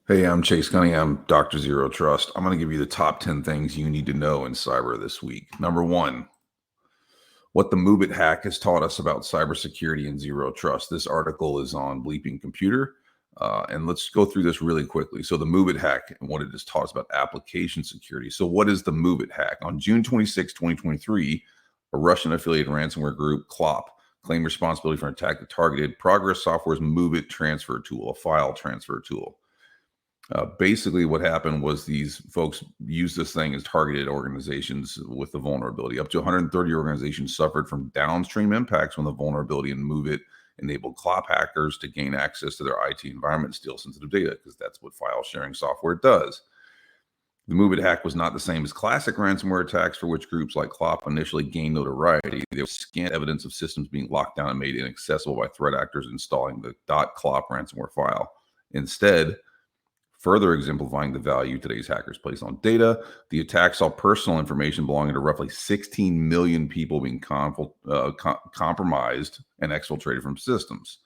Hey, I'm Chase Cunningham, Dr. Zero Trust. I'm going to give you the top 10 things you need to know in cyber this week. Number one, what the MoveIt hack has taught us about cybersecurity and zero trust. This article is on Bleeping Computer, and let's go through this really quickly. So the MoveIt hack and what it has taught us about application security. So what is the MoveIt hack? On June 26, 2023, a Russian-affiliated ransomware group, Clop, claimed responsibility for an attack that targeted Progress Software's MoveIt transfer tool, a file transfer tool. Basically, what happened was these folks used this thing as targeted organizations with the vulnerability. Up to 130 organizations suffered from downstream impacts when the vulnerability in MoveIt enabled Clop hackers to gain access to their IT environment and steal sensitive data, because that's what file sharing software does. The MoveIt hack was not the same as classic ransomware attacks, for which groups like Clop initially gained notoriety. There was scant evidence of systems being locked down and made inaccessible by threat actors installing the .clop ransomware file. Instead, further exemplifying the value today's hackers place on data, the attack saw personal information belonging to roughly 16 million people being compromised and exfiltrated from systems.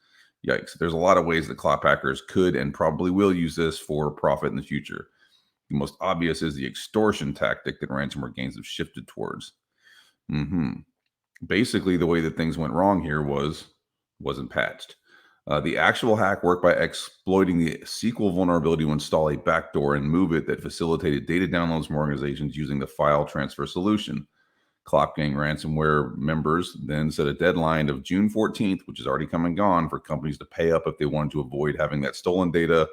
Yikes. There's a lot of ways that Clop hackers could and probably will use this for profit in the future. The most obvious is the extortion tactic that ransomware gangs have shifted towards. Basically, the way that things went wrong here wasn't patched. The actual hack worked by exploiting the SQL vulnerability to install a backdoor and MoveIt that facilitated data downloads from organizations using the file transfer solution. Clop Gang ransomware members then set a deadline of June 14th, which is already come and gone, for companies to pay up if they wanted to avoid having that stolen data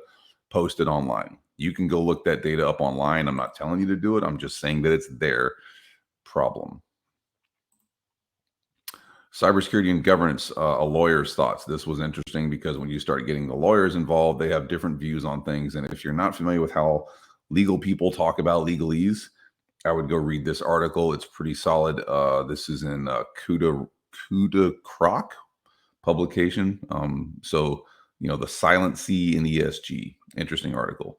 posted online. You can go look that data up online. I'm not telling you to do it. I'm just saying that it's their problem. Cybersecurity and governance, a lawyer's thoughts. This was interesting because when you start getting the lawyers involved, they have different views on things. And if you're not familiar with how legal people talk about legalese, I would go read this article. It's pretty solid. This is in Kuda Croc publication. So, the silent C in ESG. Interesting article.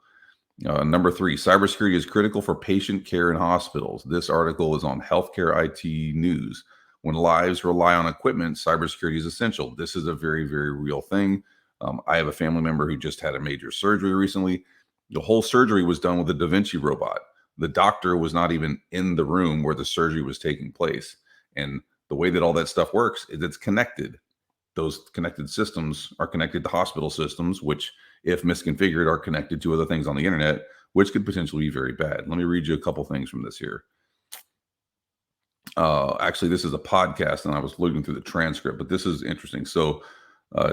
Number three, cybersecurity is critical for patient care in hospitals. This article is on Healthcare IT News. When lives rely on equipment, cybersecurity is essential. This is a very, very real thing. I have a family member who just had a major surgery recently. The whole surgery was done with a Da Vinci robot. The doctor was not even in the room where the surgery was taking place. And the way that all that stuff works is it's connected. Those connected systems are connected to hospital systems, which, if misconfigured, are connected to other things on the internet, which could potentially be very bad. Let me read you a couple things from this here. Actually, this is a podcast, and I was looking through the transcript, but this is interesting. So,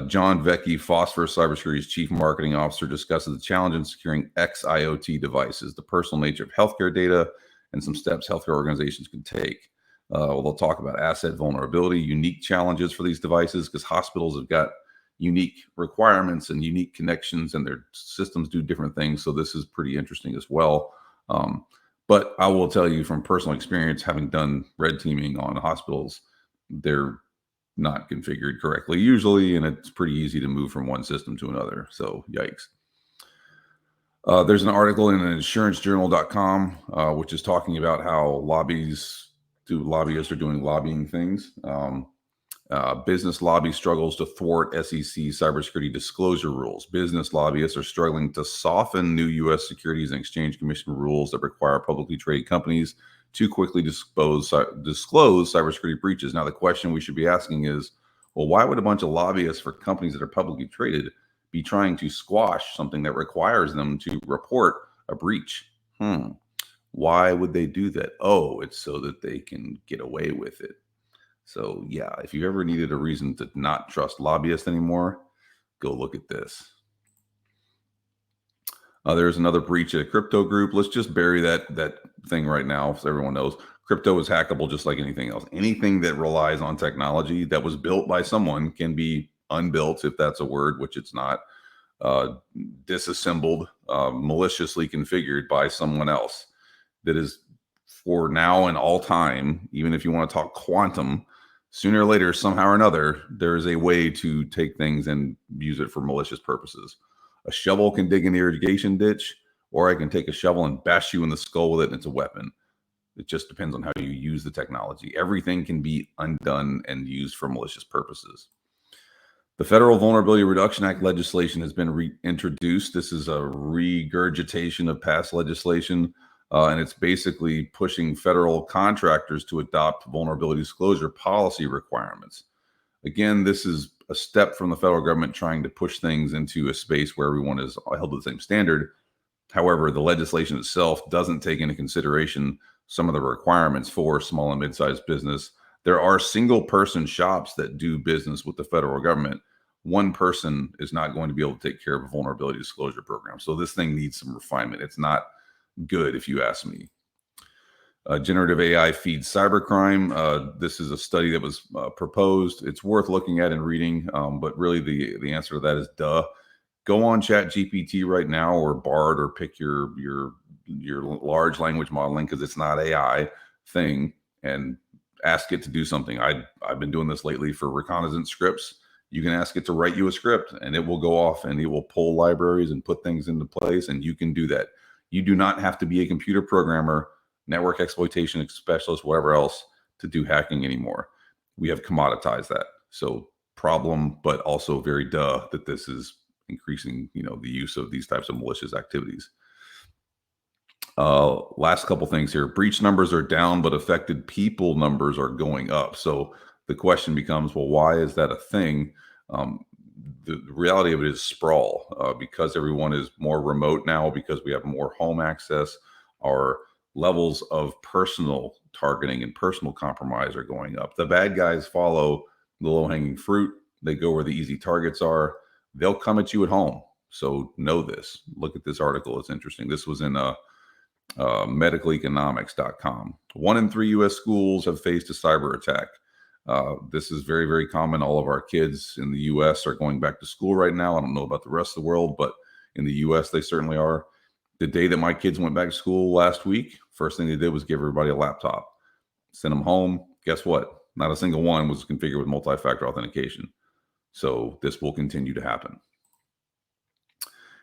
John Vecchi, Phosphorus Cybersecurity's chief marketing officer, discusses the challenge in securing XIoT devices, the personal nature of healthcare data, and some steps healthcare organizations can take. They'll talk about asset vulnerability, unique challenges for these devices, because hospitals have got unique requirements and unique connections, and their systems do different things. So this is pretty interesting as well. But I will tell you from personal experience, having done red teaming on hospitals, they're not configured correctly usually, and it's pretty easy to move from one system to another. So yikes. There's an article in insurancejournal.com, which is talking about how lobbyists are doing lobbying things. Business lobby struggles to thwart SEC cybersecurity disclosure rules. Business lobbyists are struggling to soften new U.S. Securities and Exchange Commission rules that require publicly traded companies to quickly disclose cybersecurity breaches. Now, the question we should be asking is, well, why would a bunch of lobbyists for companies that are publicly traded be trying to squash something that requires them to report a breach? Why would they do that? Oh, it's so that they can get away with it. So yeah, if you ever needed a reason to not trust lobbyists anymore, go look at this. There's another breach at a crypto group. Let's just bury that thing right now so everyone knows. Crypto is hackable just like anything else. Anything that relies on technology that was built by someone can be unbuilt, if that's a word, which it's not, disassembled, maliciously configured by someone else. That is, for now and all time, even if you want to talk quantum, sooner or later, somehow or another, there is a way to take things and use it for malicious purposes. A shovel can dig an irrigation ditch, or I can take a shovel and bash you in the skull with it, and it's a weapon. It just depends on how you use the technology. Everything can be undone and used for malicious purposes. The Federal Vulnerability Reduction Act legislation has been reintroduced. This is a regurgitation of past legislation, and it's basically pushing federal contractors to adopt vulnerability disclosure policy requirements. Again, this is a step from the federal government trying to push things into a space where everyone is held to the same standard. However, the legislation itself doesn't take into consideration some of the requirements for small and mid-sized business. There are single person shops that do business with the federal government. One person is not going to be able to take care of a vulnerability disclosure program. So this thing needs some refinement. It's not good, if you ask me. Generative AI feeds cybercrime. This is a study that was proposed. It's worth looking at and reading, but really the answer to that is duh. Go on ChatGPT right now, or Bard, or pick your large language modeling, because it's not AI thing, and ask it to do something. I've been doing this lately for reconnaissance scripts. You can ask it to write you a script, and it will go off and it will pull libraries and put things into place, and you can do that. You do not have to be a computer programmer, network exploitation specialist, whatever else, to do hacking anymore. We have commoditized that. So problem, but also very duh that this is increasing, the use of these types of malicious activities. Last couple things here. Breach numbers are down, but affected people numbers are going up. So the question becomes, well, why is that a thing? The reality of it is sprawl. Because everyone is more remote now, because we have more home access, our levels of personal targeting and personal compromise are going up. The bad guys follow the low-hanging fruit. They go where the easy targets are. They'll come at you at home. So know this. Look at this article. It's interesting. This was in medicaleconomics.com. 1 in 3 U.S. schools have faced a cyber attack. This is very, very common. All of our kids in the U.S. are going back to school right now. I don't know about the rest of the world, but in the U.S. they certainly are. The day that my kids went back to school last week, first thing they did was give everybody a laptop, send them home. Guess what? Not a single one was configured with multi-factor authentication. So this will continue to happen.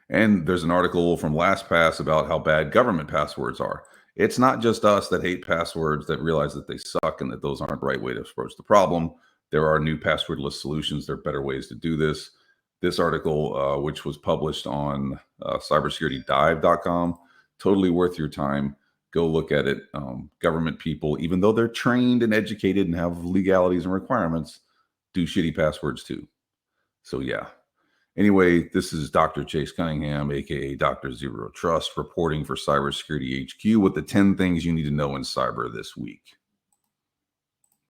And there's an article from LastPass about how bad government passwords are. It's not just us that hate passwords that realize that they suck and that those aren't the right way to approach the problem. There are new passwordless solutions. There are better ways to do this. This article, which was published on cybersecuritydive.com, totally worth your time. Go look at it. Government people, even though they're trained and educated and have legalities and requirements, do shitty passwords too. So yeah. Anyway, this is Dr. Chase Cunningham, aka Dr. Zero Trust, reporting for Cybersecurity HQ with the 10 things you need to know in cyber this week.